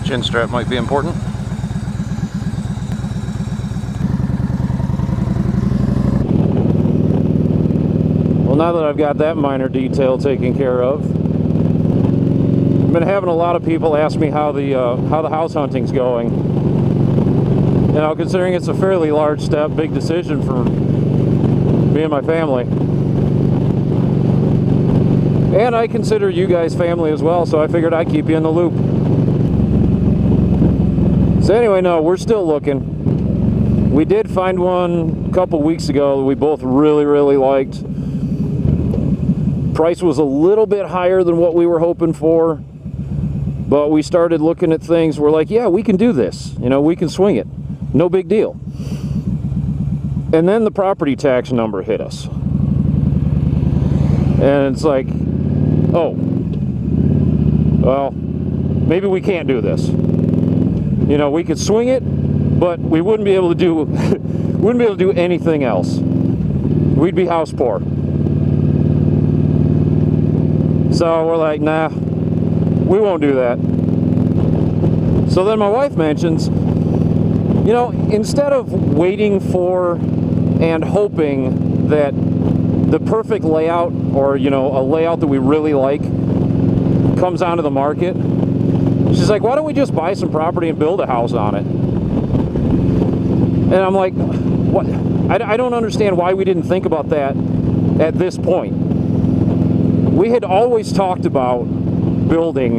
Chin strap might be important. Well, now that I've got that minor detail taken care of, I've been having a lot of people ask me how the house hunting's going. You know, considering it's a fairly large step, big decision for me and my family. And I consider you guys family as well, so I figured I'd keep you in the loop. So anyway, no, we're still looking. We did find one a couple weeks ago that we both really liked. Price was a little bit higher than what we were hoping for, but we started looking at things. We're like, yeah, we can do this. You know, we can swing it. No big deal. And then the property tax number hit us. And it's like, oh, well, maybe we can't do this. You know, we could swing it, but we wouldn't be able to do wouldn't be able to do anything else. We'd be house poor. So we're like, nah, we won't do that. So then my wife mentions, you know, instead of waiting for and hoping that the perfect layout, or, you know, a layout that we really like comes onto the market, she's like, why don't we just buy some property and build a house on it? And I'm like, what? I don't understand why we didn't think about that at this point. We had always talked about building,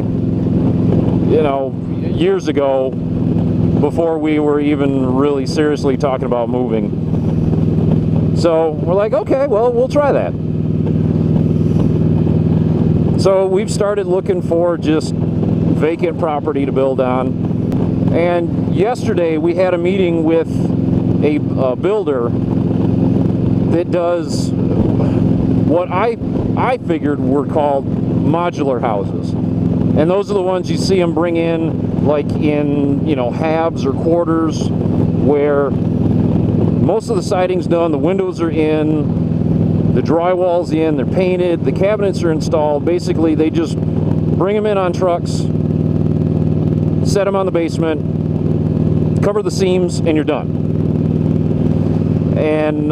you know, years ago, before we were even really seriously talking about moving. So we're like, okay, well, we'll try that. So we've started looking for just vacant property to build on. And yesterday we had a meeting with a builder that does what I figured were called modular houses. And those are the ones you see them bring in, like in, you know, halves or quarters, where most of the siding's done, the windows are in, the drywall's in, they're painted, the cabinets are installed. Basically, they just bring them in on trucks, set them on the basement, cover the seams, and you're done. And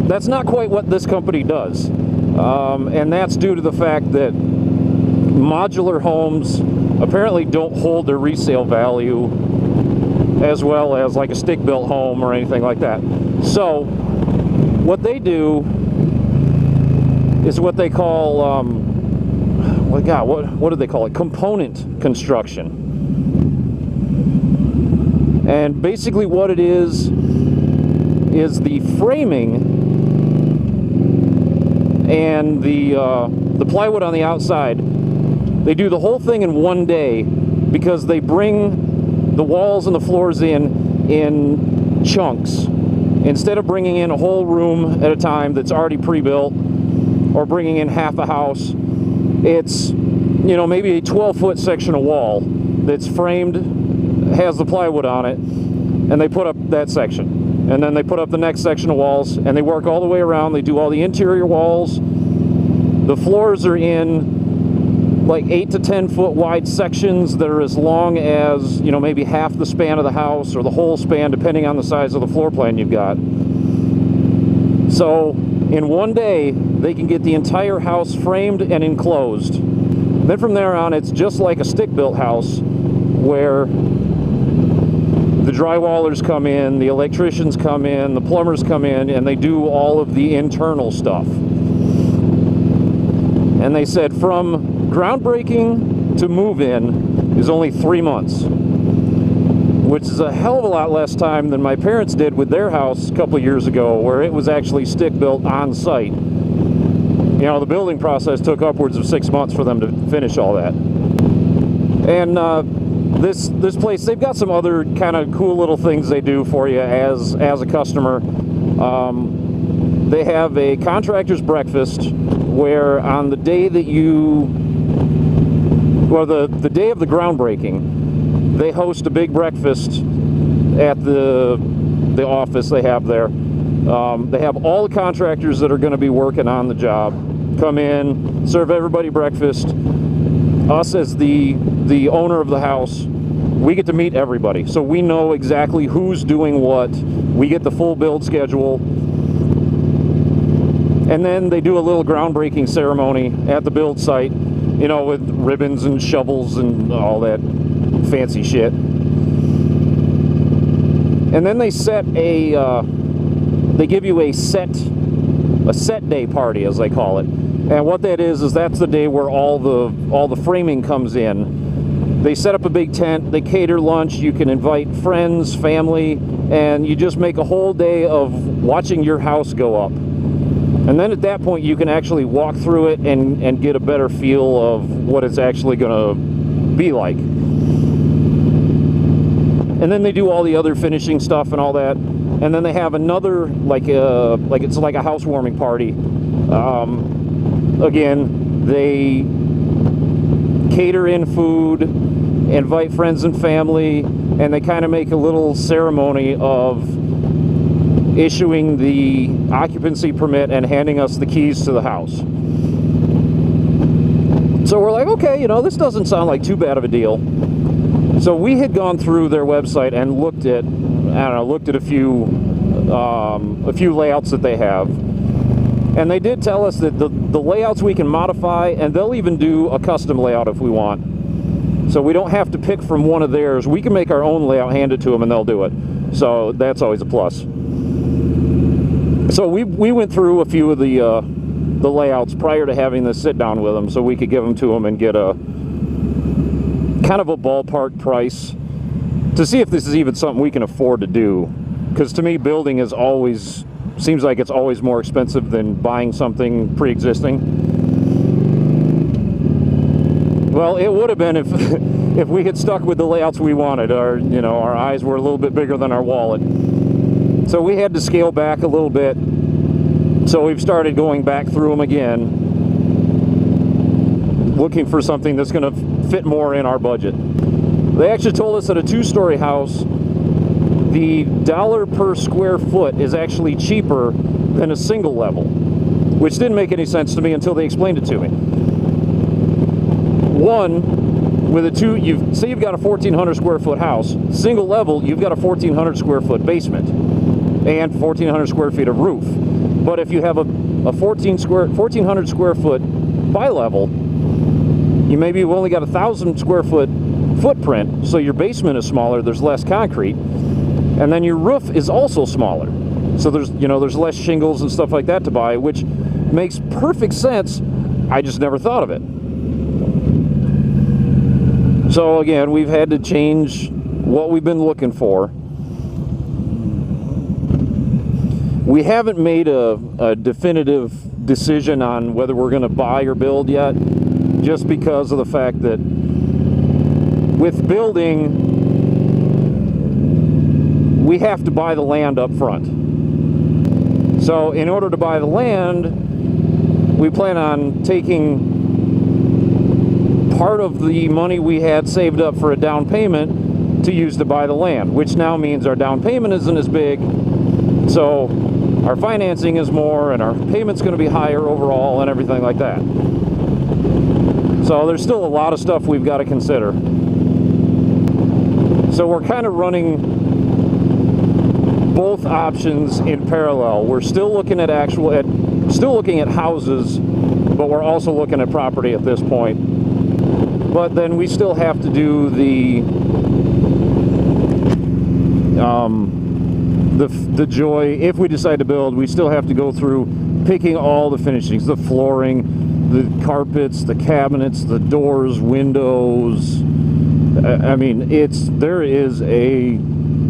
that's not quite what this company does. And that's due to the fact that modular homes apparently don't hold their resale value as well as like a stick-built home or anything like that. So what they do is what they call, what do they call it? Component construction. And basically what it is the framing and the plywood on the outside. They do the whole thing in one day because they bring the walls and the floors in chunks. Instead of bringing in a whole room at a time that's already pre-built, or bringing in half a house, it's, you know, maybe a 12-foot section of wall that's framed, has the plywood on it, and they put up that section. And then they put up the next section of walls, and they work all the way around. They do all the interior walls. The floors are in like 8 to 10 foot wide sections that are as long as, you know, maybe half the span of the house or the whole span, depending on the size of the floor plan you've got. So in one day they can get the entire house framed and enclosed. Then from there on, it's just like a stick-built house, where the drywallers come in, the electricians come in, the plumbers come in, and they do all of the internal stuff. And they said from groundbreaking to move-in is only 3 months, which is a hell of a lot less time than my parents did with their house a couple of years ago, where it was actually stick-built on site. You know, the building process took upwards of 6 months for them to finish all that. And this place, they've got some other kind of cool little things they do for you as a customer. They have a contractor's breakfast, where on the day that the day of the groundbreaking, they host a big breakfast at the office they have there. They have all the contractors that are going to be working on the job come in, serve everybody breakfast, us as the owner of the house, we get to meet everybody. So we know exactly who's doing what. We get the full build schedule. And then they do a little groundbreaking ceremony at the build site, you know, with ribbons and shovels and all that fancy shit. And then they set they give you a set day party, as they call it. And what that is that's the day where all the framing comes in. They set up a big tent, they cater lunch, you can invite friends, family, and you just make a whole day of watching your house go up. And then at that point you can actually walk through it and get a better feel of what it's actually gonna be like. And then they do all the other finishing stuff and all that. And then they have another, it's like a housewarming party. Again, they cater in food, invite friends and family, and they kind of make a little ceremony of issuing the occupancy permit and handing us the keys to the house. So we're like, okay, you know, this doesn't sound like too bad of a deal. So we had gone through their website and looked at, a few layouts that they have. And they did tell us that the layouts we can modify, and they'll even do a custom layout if we want. So we don't have to pick from one of theirs. We can make our own layout, hand it to them, and they'll do it. So that's always a plus. So we went through a few of the layouts prior to having this sit down with them, so we could give them to them and get a kind of a ballpark price to see if this is even something we can afford to do. Because to me, building is always, seems like it's always more expensive than buying something pre-existing. Well, it would have been if we had stuck with the layouts we wanted. Our eyes were a little bit bigger than our wallet. So we had to scale back a little bit. So we've started going back through them again, looking for something that's going to fit more in our budget. They actually told us that a two-story house, the dollar per square foot is actually cheaper than a single level, which didn't make any sense to me until they explained it to me. One, with a two, say you've got a 1,400 square foot house, single level, you've got a 1,400 square foot basement and 1,400 square feet of roof. But if you have a 1,400 square foot bi-level, you maybe have only got a 1,000 square foot footprint, so your basement is smaller, there's less concrete, and then your roof is also smaller. So there's less shingles and stuff like that to buy, which makes perfect sense. I just never thought of it. So again, we've had to change what we've been looking for. We haven't made a definitive decision on whether we're going to buy or build yet, just because of the fact that with building, we have to buy the land up front. So in order to buy the land, we plan on taking part of the money we had saved up for a down payment to use to buy the land, which now means our down payment isn't as big, so our financing is more and our payment's going to be higher overall and everything like that. So there's still a lot of stuff we've got to consider. So we're kind of running both options in parallel. We're still looking at houses, but we're also looking at property at this point. But then we still have to do the joy. If we decide to build, we still have to go through picking all the finishings, the flooring, the carpets, the cabinets, the doors, windows. I mean, there is a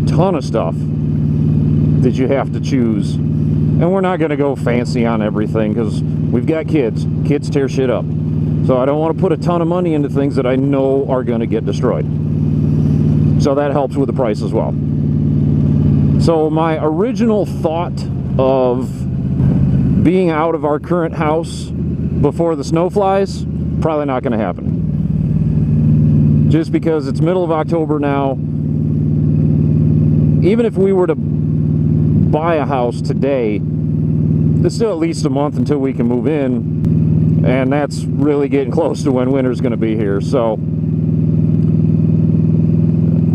ton of stuff that you have to choose, and we're not going to go fancy on everything because we've got kids. Kids tear shit up, so I don't want to put a ton of money into things that I know are going to get destroyed. So that helps with the price as well. So my original thought of being out of our current house before the snow flies, probably not going to happen. Just because it's middle of October now. Even if we were to buy a house today, there's still at least a month until we can move in. and that's really getting close to when winter's going to be here. So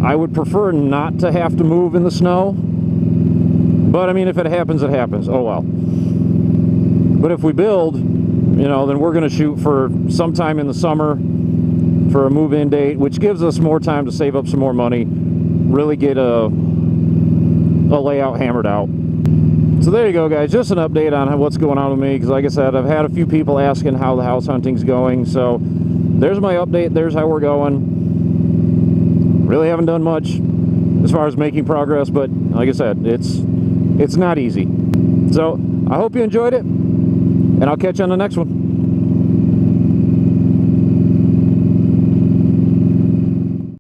I would prefer not to have to move in the snow, but I mean, if it happens, it happens. Oh well. But if we build, you know, then we're going to shoot for sometime in the summer for a move-in date, which gives us more time to save up some more money, really get a layout hammered out. So there you go, guys, just an update on what's going on with me, because like I said, I've had a few people asking how the house hunting's going. So there's my update, there's how we're going. Really haven't done much as far as making progress, but like I said, it's not easy. So I hope you enjoyed it, and I'll catch you on the next one.